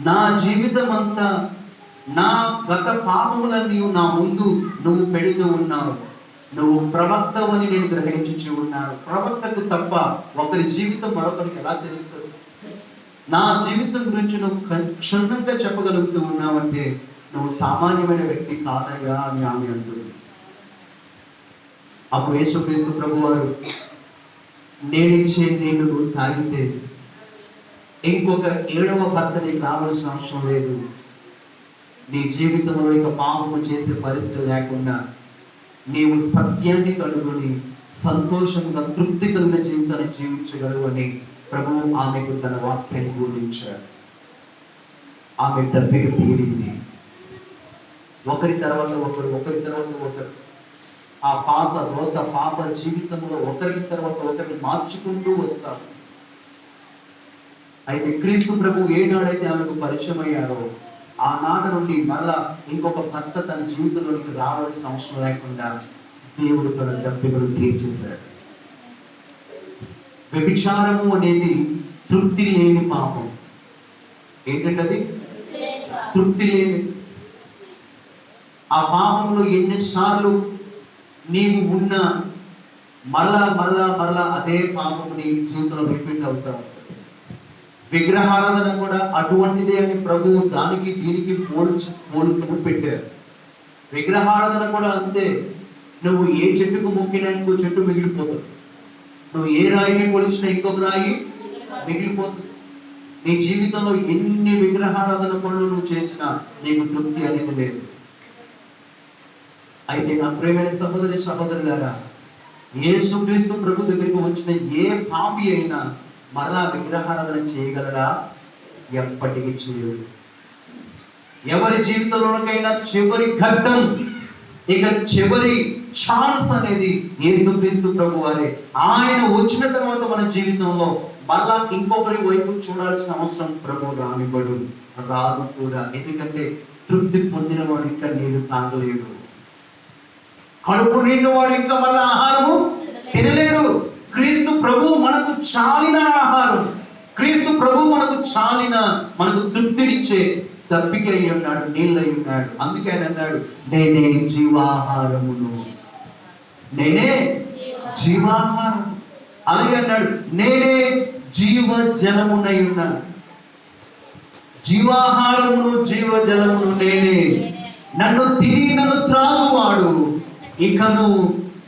నా జీవితం అంతా నా గత పాపములన్నీ నా ముందు నువ్వు పెడుతూ ఉన్నావు. నువ్వు ప్రవక్తవని నేను గ్రహించి ఉన్నాను. ప్రవక్తకు తప్ప ఒకరి జీవితం మరొకరికి ఎలా తెలుస్తుంది? నా జీవితం గురించి నువ్వు క్షుణ్ణంగా చెప్పగలుగుతూ ఉన్నావంటే నువ్వు సామాన్యమైన వ్యక్తి కాదయ్యా అని ఆమె అంటుంది. అప్పుడు యేసుక్రీస్తు ప్రభువారు, నేనిచ్చే నీళ్లు నువ్వు తాగితే ఇంకొక 7వ భర్త నీకు రావాల్సిన అవసరం లేదు. నీ జీవితంలో ఇక పాపము చేసే పరిస్థితి లేకుండా నీవు సత్యాన్ని కనుగొని సంతోషంగా తృప్తి కలిగిన జీవితాన్ని జీవించగలవు అని ప్రభువు ఆమెకు తన వాక్యాన్ని బోధించారు. ఆమె దప్పిక తీరింది. ఒకరి తర్వాత ఒకరు, ఒకరి తర్వాత ఒకరు ఆ పాప రోత పాప జీవితంలో ఒకరి తర్వాత ఒకరిని మార్చుకుంటూ వస్తారు. అయితే క్రీస్తు ప్రభు ఏనాడైతే ఆమెకు పరిచయం అయ్యారో ఆనాటి నుండి మరలా ఇంకొక భర్త తన జీవితంలోనికి రావాల్సిన అవసరం లేకుండా దేవుడు తన దప్పికను తీర్చేశాడు. వ్యభిచారము అనేది తృప్తి లేని పాపం. ఏంటంటే తృప్తి లేని. ఆ పాపంలో ఎన్నిసార్లు నీవు ఉన్న మరలా మరలా మరలా అదే పాపము నీ జీవితంలో రిపీట్ అవుతావు. విగ్రహారాధన కూడా అటువంటిదే అని ప్రభువు దానికి దీనికి పోల్చుకు పెట్టారు. విగ్రహారాధన కూడా అంతే. నువ్వు ఏ చెట్టుకు మొక్కినా ఇంకో చెట్టు మిగిలిపోతుంది. నువ్వు ఏ రాయిని కొలిచినా ఇంకొక రాయి మిగిలిపోతుంది. నీ జీవితంలో ఎన్ని విగ్రహారాధన పనులు నువ్వు చేసినా నీకు తృప్తి అనేది లేదు. అయితే నా ప్రియమైన సహోదరి సహోదరులారా, యేసుక్రీస్తు ప్రభు దగ్గరికి వచ్చిన ఏ పాపి అయినా మరలా విగ్రహారాధన చేయగలడా? ఎప్పటికీ చేయడు. ఎవరి జీవితంలోనకైనా చివరి ఘట్టం, ఇక చివరి ఛాన్స్ అనేది యేసుక్రీస్తు ప్రభు వారే. ఆయన వచ్చిన తర్వాత మన జీవితంలో మరలా ఇంకొకరి వైపు చూడాల్సిన అవసరం ప్రభు రానివ్వడు, రాదు కూడా. ఎందుకంటే తృప్తి పొందిన వాడు ఇంకా నీళ్లు తాగలేడు. కడుపు నిండు వాడు ఇంకా మరలా ఆహారము తినలేడు. క్రీస్తు ప్రభు మనకు చాలిన ఆహారం, క్రీస్తు ప్రభు మనకు చాలిన, మనకు తృప్తినిచ్చే దప్పిక అయి ఉన్నాడు, నీళ్ళై ఉన్నాడు. అందుకే ఆయన అన్నాడు, నేనే జీవాహారమును, నేనే జీవాహారం. అలాగే అన్నాడు, నేనే జీవ జలమునై ఉన్నాను. జీవాహారమును జీవ జలమును నేనే. నన్ను తిని నన్ను త్రాగువాడు ఇకను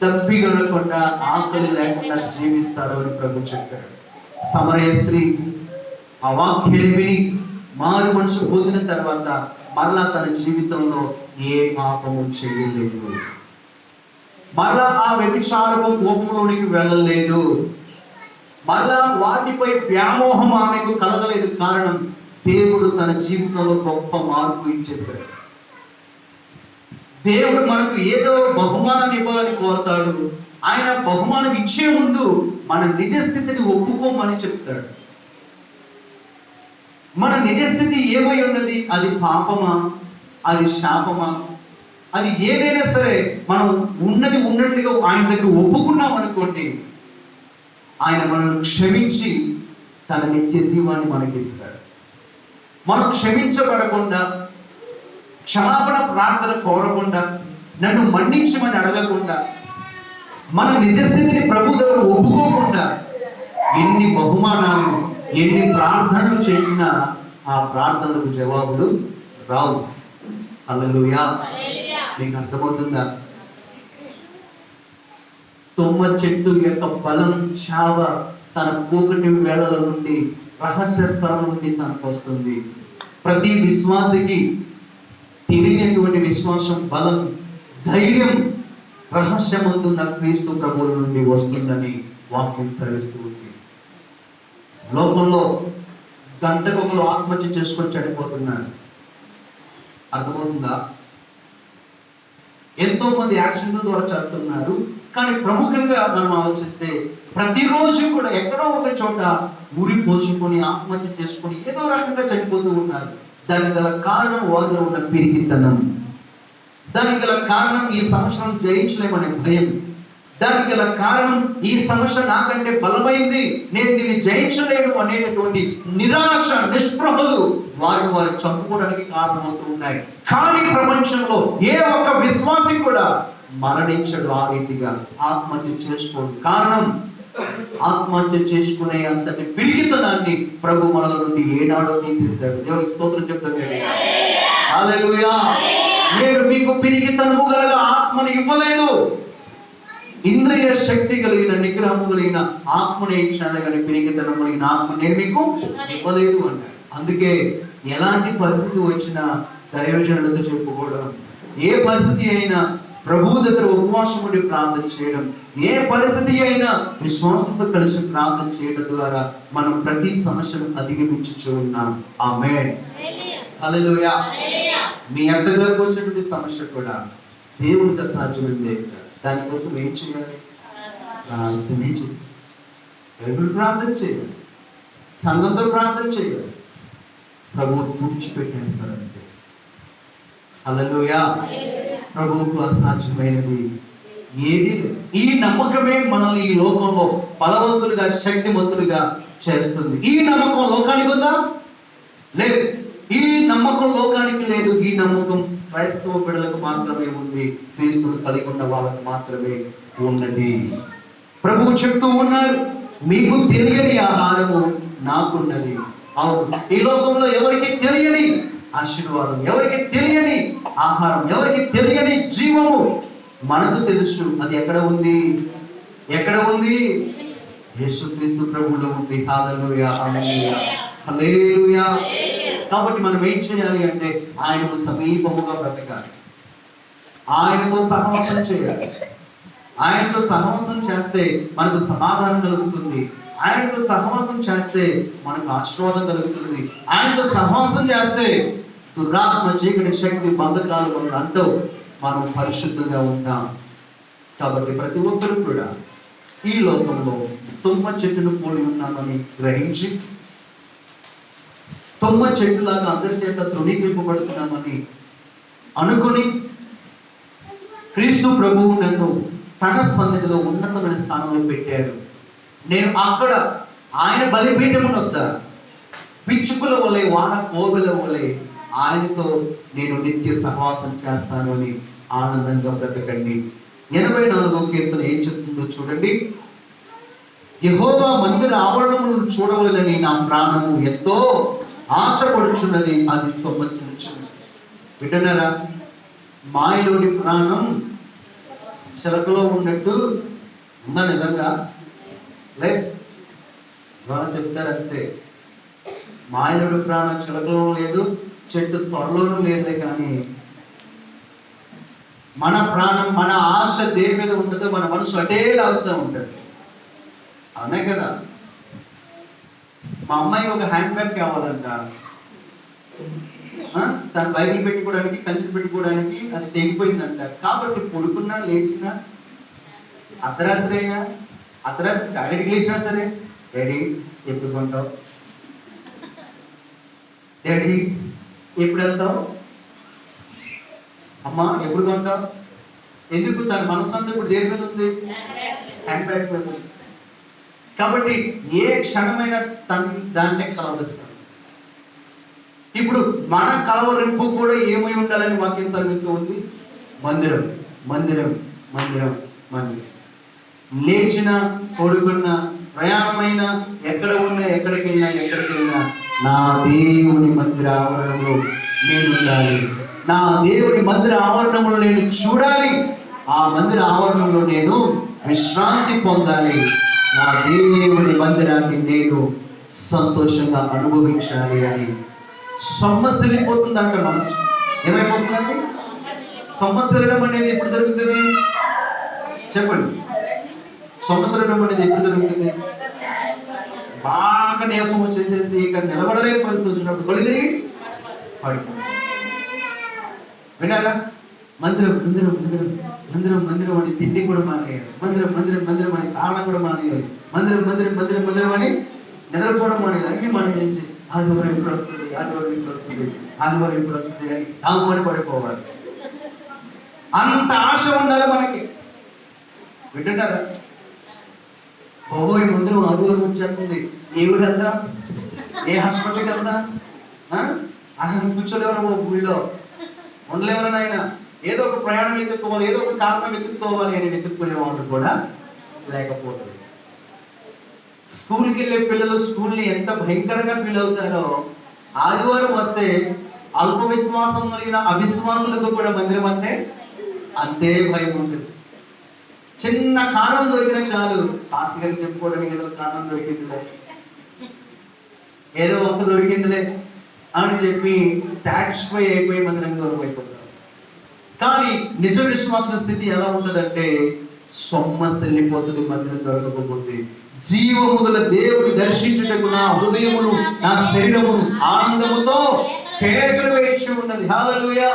దప్పిగొనకుండా ఆకలి లేకుండా జీవిస్తాడు అని ప్రభు చెప్పాడు. సమరయ స్త్రీ ఆ వాక్యాన్ని విని మారు మనసు పొందిన తర్వాత మరలా తన జీవితంలో ఏ పాపము చేయలేదు. మరలా ఆ వ్యభిచారపు కోపంలోనికి వెళ్ళలేదు. మరలా వాటిపై వ్యామోహం ఆమెకు కలగలేదు. కారణం, దేవుడు తన జీవితంలో గొప్ప మార్పు ఇచ్చేశాడు. దేవుడు మనకు ఏదో బహుమానాన్ని ఇవ్వాలని కోరుతాడు. ఆయన బహుమానం ఇచ్చే ముందు మన నిజ స్థితిని ఒప్పుకోమని చెప్తాడు. మన నిజస్థితి ఏమై ఉన్నది? అది పాపమా, అది శాపమా, అది ఏదైనా సరే మనం ఉన్నది ఉన్నట్లుగా ఆయన దగ్గర ఒప్పుకున్నాం అనుకోండి, ఆయన మనల్ని క్షమించి తన నిత్య జీవాన్ని మనకిస్తాడు. మనం క్షమించబడకుండా, క్షమాపణ ప్రార్థన కోరకుండా, నన్ను మన్నించమని అడగకుండా, మన నిజస్థితిని ప్రభు దగ్గర ఒప్పుకోకుండా ఎన్ని బహుమానాలు, ఎన్ని ప్రార్థనలు చేసినా ఆ ప్రార్థనలకు జవాబులు రావు. హల్లెలూయా. మీకు అర్థమవుతుందా? తుమ్మ చెట్టు యొక్క బలం చావ తన కూకటి వేళల నుండి, రహస్య స్థలం నుండి తనకు వస్తుంది. ప్రతి విశ్వాసికి తెలియనటువంటి విశ్వాసం, బలం, ధైర్యం రహస్యమందున్న క్రీస్తు ప్రభువుల నుండి వస్తుందని వాక్యం సెలవిస్తూ ఉంది. లోకంలో గంటకొకరు ఆత్మహత్య చేసుకొని చనిపోతున్నారు. అర్థమవుతుందా? ఎంతో మంది యాక్సిడెంట్ల ద్వారా చేస్తున్నారు. కానీ ప్రముఖంగా మనం ఆలోచిస్తే ప్రతిరోజు కూడా ఎక్కడో ఒక చోట ఉరి పోసుకొని ఆత్మహత్య చేసుకొని ఏదో రకంగా చనిపోతూ ఉన్నారు. దానికి గల కారణం వారిలో ఉన్న పిరికితనం. దానికి గల కారణం ఈ సమస్యను జయించలేమనే భయం. దానికి గల కారణం ఈ సమస్య నాకంటే బలమైంది, నేను దీన్ని జయించలేను అనేటటువంటి నిరాశ, నిస్పృహలు వారు చంపుకోవడానికి కారణమవుతూ ఉన్నాయి. కానీ ప్రపంచంలో ఏ ఒక్క విశ్వాసి కూడా మరణించడు, ఆ రీతిగా ఆత్మహత్య చేసుకోడు. కారణం, ఆత్మహత్య చేసుకునే అంతటి పిరికితనాన్ని ప్రభు మనల నుండి ఏనాడో తీసేశాడు. దేవునికి స్తోత్రం చెప్తాను. హల్లెలూయా. నేను మీకు పిరికితనము గల ఆత్మను ఇవ్వలేదు, ఇంద్రియ శక్తి కలిగిన, నిగ్రహము కలిగిన ఆత్మను ఇచ్చాను, కానీ పిరికితనం కలిగిన ఆత్మ నేను మీకు ఇవ్వలేదు అన్నాడు. అందుకే ఎలాంటి పరిస్థితి వచ్చినా దైవజనులతో చెప్పుకోవడం, ఏ పరిస్థితి అయినా ప్రభువు దగ్గర ఉపవాసం ఉండి ప్రార్థన చేయడం, ఏ పరిస్థితి అయినా విశ్వాసంతో కలిసి ప్రార్థన చేయడం ద్వారా మనం ప్రతి సమస్యను అధిగమించుచూ ఉన్నాం. ఆమేన్. హల్లెలూయా. మీ అత్తగారికి వచ్చినటువంటి సమస్య కూడా దేవునికి అసాధ్యమైంది. దానికోసం ఏం చేయాలి? ప్రార్థనే చేయాలి. ఎవరు ప్రార్థన చేయాలి? సంఘంతో ప్రార్థన చేయాలి. ప్రభువు తుడిచిపెట్టేస్తాడు అంతే. హల్లెలూయా. ప్రభువుకు అసాధ్యమైనది ఏది లేదు. ఈ నమ్మకమే మనల్ని ఈ లోకంలో బలవంతులుగా, శక్తివంతులుగా చేస్తుంది. ఈ నమ్మకం లోకానికి ఉందా? లేదు. ఈ నమ్మకం లోకానికి లేదు. ఈ నమ్మకం క్రైస్తవ బిడ్డలకు మాత్రమే ఉంది. క్రీస్తును కలిగి ఉన్న వాళ్ళకు మాత్రమే ఉన్నది. ప్రభువు చెప్తూ ఉన్నారు, మీకు తెలియని ఆహారము నాకున్నది. అవును, ఈ లోకంలో ఎవరికి తెలియని ఆశీర్వాదం, ఎవరికి తెలియని ఆహారం, ఎవరికి తెలియని జీవము మనకు తెలుసు. అది ఎక్కడ ఉంది? ఎక్కడ ఉంది? యేసుక్రీస్తు ప్రభువులో ఉంది. హల్లెలూయా, హల్లెలూయా, హల్లెలూయా. కాబట్టి మనం ఏం చేయాలి అంటే ఆయనకు సమీపముగా బ్రతకాలి, ఆయనతో సహవాసం చేయాలి. ఆయనతో సహవాసం చేస్తే మనకు సమాధానం కలుగుతుంది. ఆయనతో సహవాసం చేస్తే మనకు ఆశీర్వాదం కలుగుతుంది. ఆయనతో సహవాసం చేస్తే దురాత్మ, చీకటి శక్తి, బంధకాలు మనల్ని అంటవు, మనం పరిశుద్ధంగా ఉంటాం. కాబట్టి ప్రతి ఒక్కరు కూడా ఈ లోకంలో తుమ్మ చెట్టును పోలి ఉన్నామని గ్రహించి, తుమ్మ చెట్టులాగా అందరి చేత తృణీకరింపబడుతున్నామని అనుకుని, క్రీస్తు ప్రభువు నన్ను తన సన్నిధిలో ఉన్నతమైన స్థానంలో పెట్టారు. నేను అక్కడ ఆయన బలిపీఠము వద్ద పిచ్చుకుల వలె, వాన కోవెల వలె ఆయనతో నేను నిత్య సహవాసం చేస్తాను అని ఆనందంగా బ్రతకండి. 84వ కీర్తన ఏం చెప్తుందో చూడండి. యెహోవా మందిర ఆవరణములను చూడవలెనని నా ప్రాణము ఎంతో ఆశపడుచున్నది, అది సొమ్మసిల్చున్నది. వింటున్నారా? మాయలోని ప్రాణం చిలకలో ఉన్నట్టు ఉందా? నిజంగా లేదు. ద్వారా చెప్తారంతే. మాయలోని ప్రాణం చిలకలో లేదు, చెట్టు త్వరలోనూ లేదులే. కానీ మన ప్రాణం, మన ఆశ దేని మీద ఉంటుందో మన మనసు అటే లాగుతూ ఉంటుంది. అవునే కదా? మా అమ్మాయికి ఒక హ్యాండ్ బ్యాగ్ కావాలంట. తన బైబిల్ పెట్టుకోవడానికి, కంచెలు పెట్టుకోవడానికి అది తెగిపోయిందంట. కాబట్టి పడుకున్నా, లేచినా, అర్ధరాత్రి అయినా, అర్ధరాత్రి టాయిలెట్కి లేచినా సరే, డాడీ ఎప్పుడు కొంటావు, డాడీ ఎప్పుడు వెళ్తావు, అమ్మ ఎప్పుడు కొంటావు. ఎందుకు? తన మనసు అంతా ఇప్పుడు దేని మీద ఉంది? హ్యాండ్ బ్యాగ్ మీద ఉంది. కాబట్టి ఏ క్షణమైనా దాన్నే కలవరిస్తాడు. ఇప్పుడు మన కలవరింపు కూడా ఏమై ఉండాలని వాక్యం సెలవిస్తూ ఉంది? మందిరం, మందిరం, మందిరం, మందిరం. లేచిన, పడుకున్న, ప్రయాణమైన, ఎక్కడ ఉన్నా, ఎక్కడికెళ్ళినా నా దేవుని మందిర ఆవరణంలో నేను ఉండాలి. నా దేవుని మందిర ఆవరణంలో నేను చూడాలి. ఆ మందిర ఆవరణంలో నేను విశ్రాంతి పొందాలి. నా దేవుని మందిరాన్ని నేను సంతోషంగా అనుభవించాలి అని సొమ్మసిల్లిపోతుందంట మనసు. ఏమైపోతుందండి? సొమ్మసిల్లడం అనేది ఎప్పుడు జరుగుతుంది చెప్పండి? సొమ్మసిల్లడం అనేది ఎప్పుడు జరుగుతుంది? బాగా నీరసం వచ్చేసేసి ఇక్కడ నిలబడలేని పరిస్థితి వచ్చినప్పుడు కొలి తిరిగి పడిపోతుంది. వినారా? మందిరం మందిరం మందిరం మందిరం మందిరం అని తిండి కూడా మానేయాలి. మందిరం మందిరం మందిరం అని తాళం కూడా మానేయాలి. మందిరం మందిరం మందిరం మందిరం అని నిద్రపోవడం మానేయాలి. అన్ని మానేసి ఆదివారం ఎప్పుడు వస్తుంది, ఆదివారం ఎప్పుడు వస్తుంది, ఆదివారం ఎప్పుడు వస్తుంది అని దామని పడిపోవాలి. అంత ఆశ ఉండాలి మనకి. వింటున్నారా? ఈ మందిరం ఆదివారం వచ్చేస్తుంది, ఏ ఊరు వెళ్దాం, ఏ హాస్పిటల్కి వెళ్దాం, కూర్చోలేవరా ఊళ్ళో ఉండలేవరా ఆయన, ఏదో ఒక ప్రయాణం ఎత్తుక్కోవాలి, ఏదో ఒక కారణం ఎత్తుక్కోవాలి అని వెతుక్కునే వాళ్ళు కూడా లేకపోతుంది. స్కూల్కి వెళ్ళే పిల్లలు స్కూల్ని ఎంత భయంకరంగా ఫీల్ అవుతారో, ఆదివారం వస్తే అల్ప విశ్వాసం కలిగిన అవిశ్వాసులకు కూడా మందిరం అంటే అంతే భయం ఉంటుంది. చిన్న కారణం దొరికినా చాలు, పాస్టర్ గారికి చెప్పుకోవడానికి ఏదో కారణం దొరికిందిలే, ఏదో ఒక్క దొరికిందిలే అని చెప్పి సాటిస్ఫై అయిపోయి మందిరం దూరం అయిపోతారు. కానీ నిజ విశ్వాసుల స్థితి ఎలా ఉంటుందంటే సొమ్మసిల్లిపోతుంది మందిరం దొరకకపోతే. జీవము గల దేవుని దర్శించుటకు నా హృదయమును నా శరీరమును ఆనందముతో కేకలు వేచి ఉన్నది. హల్లెలూయా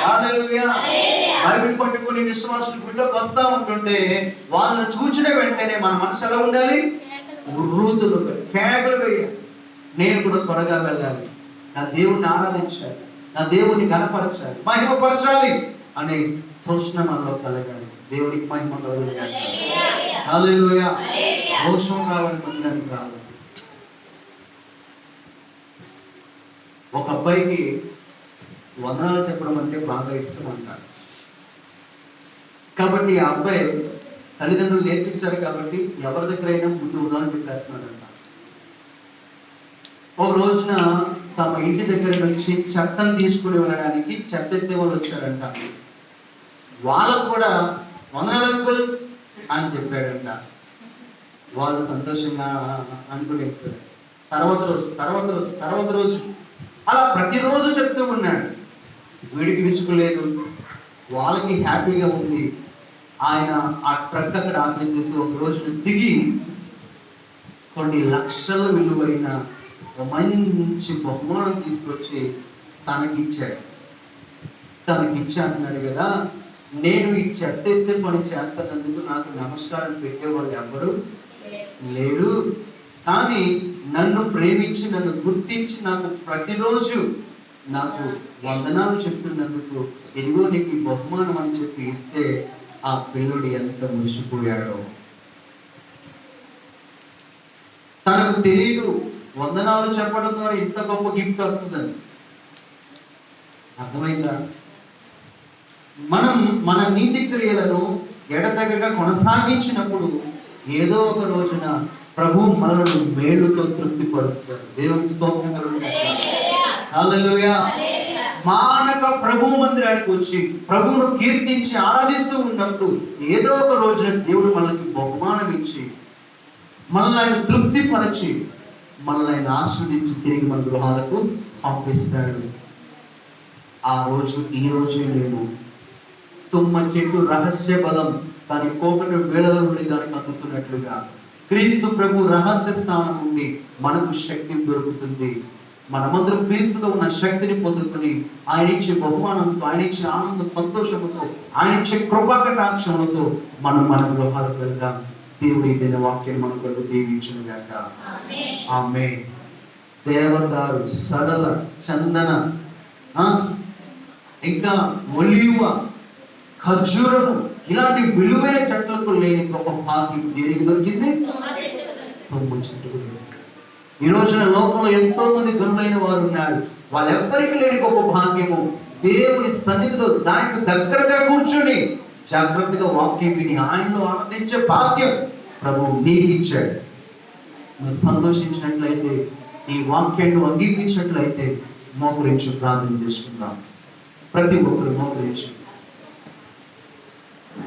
హల్లెలూయా. బైబిల్ పట్టుకుని విశ్వాసులు గుళ్ళోకి వస్తా ఉంటుంటే వాళ్ళని చూచిన వెంటనే మన మనసు ఎలా ఉండాలి? వృద్ధులు కేకలు వేయాలి. నేను కూడా త్వరగా వెళ్ళాలి, నా దేవుణ్ణి ఆరాధించాలి, నా దేవుణ్ణి గణపరచాలి, మహిమపరచాలి అనే తృష్ణ మనలో కలగాలి. దేవునికి మహిమ కలుగుగాక. హల్లెలూయా. రోషం కావాలి, మందిరానికి రావాలి. ఒక అబ్బాయికి వందనాలు చెప్పడం అంటే బాగా ఇష్టం అంటారు. కాబట్టి ఆ అబ్బాయి తల్లిదండ్రులు నేర్పించారు కాబట్టి ఎవరి దగ్గర అయినా ముందు వందనాలు చెప్పేస్తున్నాడంట. ఒక రోజున తమ ఇంటి దగ్గర నుంచి చెత్తను తీసుకుని వెళ్ళడానికి చెత్త ఎత్తే వాళ్ళు వచ్చారంట. వాళ్ళకు కూడా వందనాలు అంకుల్ అని చెప్పాడంట. వాళ్ళు సంతోషంగా అనుకుని తర్వాత రోజు అలా ప్రతిరోజు చెప్తూ ఉన్నాడు. వీడికి విసుగు లేదు, వాళ్ళకి హ్యాపీగా ఉంది. ఆయన ఆ ట్రక్ అక్కడ ఆపేసేసి ఒక రోజున దిగి కొన్ని లక్షల విలువైన మంచి బహుమానం తీసుకొచ్చి తనకిచ్చాడు. అంటున్నాడు కదా, నేను ఈ చెత్త ఎత్తే పని చేస్తానందుకు నాకు నమస్కారం పెట్టేవాళ్ళు ఎవరు లేరు, కానీ నన్ను ప్రేమించి నన్ను గుర్తించి నాకు ప్రతిరోజు నాకు వందనాలు చెప్తున్నందుకు ఇదిగో నీకు బహుమానం అని చెప్పి ఇస్తే ఆ పిల్లుడు ఎంత మురిసిపోయాడో. తనకు తెలియదు వందనాలు చెప్పడం ద్వారా ఇంత గొప్ప గిఫ్ట్ వస్తుందని. అర్థమైందా? మనం మన నీతి క్రియలను ఎడతెగక కొనసాగించినప్పుడు ఏదో ఒక రోజున ప్రభు మనల్ని మేలుతో తృప్తిపరుస్తాడు. దేవునికి స్తోత్రం కలుగుగాక. హల్లెలూయా. మానక ప్రభు మందిరానికి వచ్చి ప్రభువును కీర్తించి ఆరాధిస్తూ ఉన్నప్పుడు ఏదో ఒక రోజున దేవుడు మనకి బహుమానం ఇచ్చి మనల్ని ఆయన తృప్తిపరచి మనల్ని ఆయన ఆస్వాదించి తిరిగి మన గృహాలకు పంపిస్తాడు. ఆ రోజు ఈ రోజే లేవు. తుమ్మ చెట్టు రహస్య బలం దాని కోకటి వేళల నుండి దానికి అందుతున్నట్లుగా క్రీస్తు ప్రభు రహస్య స్థానం నుండి మనకు శక్తి దొరుకుతుంది. మనమందరం క్రీస్తుతో ఉన్న శక్తిని పొందుకొని ఆయన ఇచ్చే బహుమానంతో, ఆయన ఇచ్చే ఆనంద సంతోషముతో, ఆయన ఇచ్చే కృపా కటాక్షములతో మనం మన గృహాలకు వెళ్దాం. దేవుడి దిన వాక్యం మన కొరకు దీవించును గాక. ఆమేన్. దేవదారు, సరళ, చందన, ఇంకా ఒలీవ, ఖర్జూరము ఇలాంటి విలువైన చెట్లకు లేని గొప్ప భాగ్యం దేనికి దొరికింది? తుమ్మ చెట్టుకు. ఈ రోజున లోకంలో ఎంతో మంది గనులైన వారు ఉన్నారు. వాళ్ళెవ్వరికి లేని గొప్ప భాగ్యము దేవుని సన్నిధిలో దానికి దగ్గరగా కూర్చొని జాగ్రత్తగా వాక్యం విని ఆయనలో ఆనందించే భాగ్యం ప్రభువు నీకు ఇచ్చాడు. నువ్వు సంతోషించినట్లయితే, ఈ వాక్యాన్ని అంగీకరించినట్లయితే మోకరించి ప్రార్థన చేసుకుందాం. ప్రతి ఒక్కరు మోకరించి